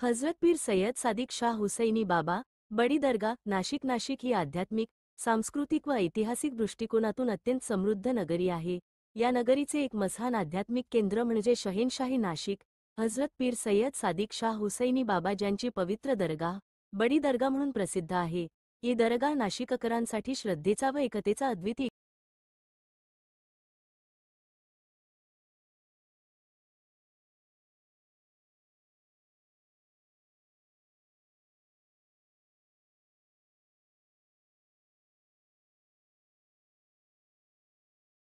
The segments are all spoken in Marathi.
हजरत पीर सय्यद सादिक शाह हुसैनी बाबा, बडी दर्गा, नाशिक ही आध्यात्मिक, सांस्कृतिक व ऐतिहासिक दृष्टिकोनातून अत्यंत समृद्ध नगरी आहे. या नगरीचे एक मसहान आध्यात्मिक केंद्र म्हणजे शहेनशाही नाशिक, हजरत पीर सय्यद सादिक शाह हुसैनी बाबा ज्यांची पवित्र दरगाह, बडी दर्गा म्हणून प्रसिद्ध आहे. ही दरगाह नाशिककरांसाठी श्रद्धेचा व एकतेचा अद्वितीय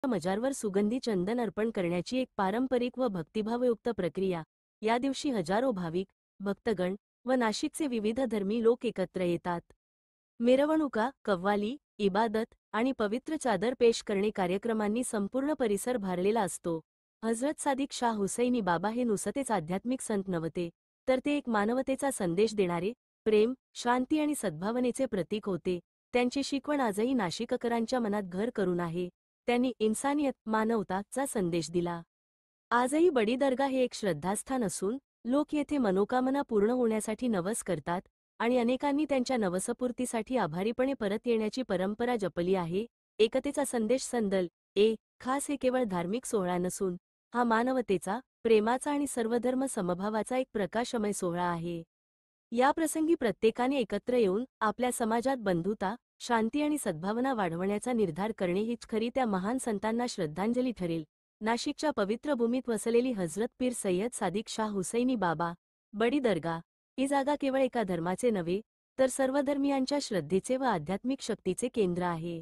मजारवर सुगंधी चंदन अर्पण करण्याची एक पारंपरिक व भक्तिभावयुक्त प्रक्रिया. या दिवशी हजारो भाविक, भक्तगण व नाशिकचे विविध धर्मी लोक एकत्र येतात. मिरवणुका, कव्वाली, इबादत आणि पवित्र चादर पेश करणे कार्यक्रमांनी संपूर्ण परिसर भारलेला असतो. हजरत सादिक शाह हुसैनी बाबा हे नुसतेच आध्यात्मिक संत नव्हते, तर ते एक मानवतेचा संदेश देणारे, प्रेम, शांती आणि सद्भावनेचे प्रतीक होते. त्यांची शिकवण आजही नाशिककरांच्या मनात घर करून आहे. त्यांनी इन्सानियत, मानवताचा संदेश दिला. आजही बडी दर्गा हे एक श्रद्धास्थान असून लोक येथे मनोकामना पूर्ण होण्यासाठी नवस करतात आणि अनेकांनी त्यांच्या नवसपूर्तीसाठी आभारीपणे परत येण्याची परंपरा जपली आहे. एकतेचा संदेश संदल खास हे केवळ धार्मिक सोहळा नसून हा मानवतेचा, प्रेमाचा आणि सर्वधर्म समभावाचा एक प्रकाशमय सोहळा आहे. या प्रसंगी प्रत्येकाने एकत्र येऊन आपल्या समाजात बंधुता, शांती आणि सद्भावना वाढवण्याचा निर्धार करणे हीच खरी त्या महान संतांना श्रद्धांजली ठरेल. नाशिकच्या पवित्र भूमीत वसलेली हजरत पीर सय्यद सादिक शाह हुसैनी बाबा, बडी दर्गा ही जागा केवळ एका धर्माचे नव्हे, तर सर्वधर्मियांच्या श्रद्धेचे व आध्यात्मिक शक्तीचे केंद्र आहे.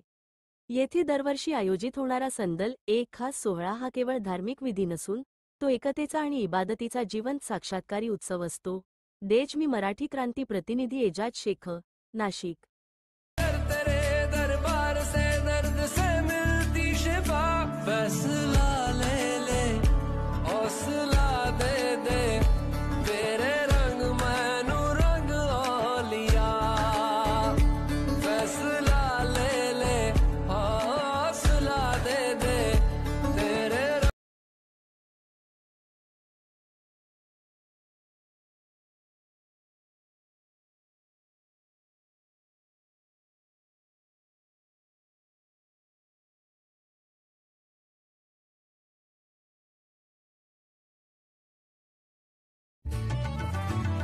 येथे दरवर्षी आयोजित होणारा संदल खास सोहळा हा केवळ धार्मिक विधी नसून तो एकतेचा आणि इबादतीचा जिवंत साक्षात्कारी उत्सव असतो. मी मराठी क्रांती प्रतिनिधी एजाज शेख, नाशिक.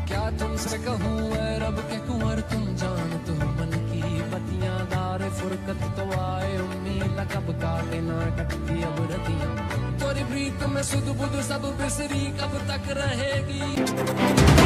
क्या तुमसे कहूँ ऐ रब के कुंवर तुम जानत हो मन की बतियां दार फुरकत तो आए उम्मीद कब काटे ना कटती अब रतियां तोरी प्रीत में सुध बुध सब बिसरी कब तक रहेगी।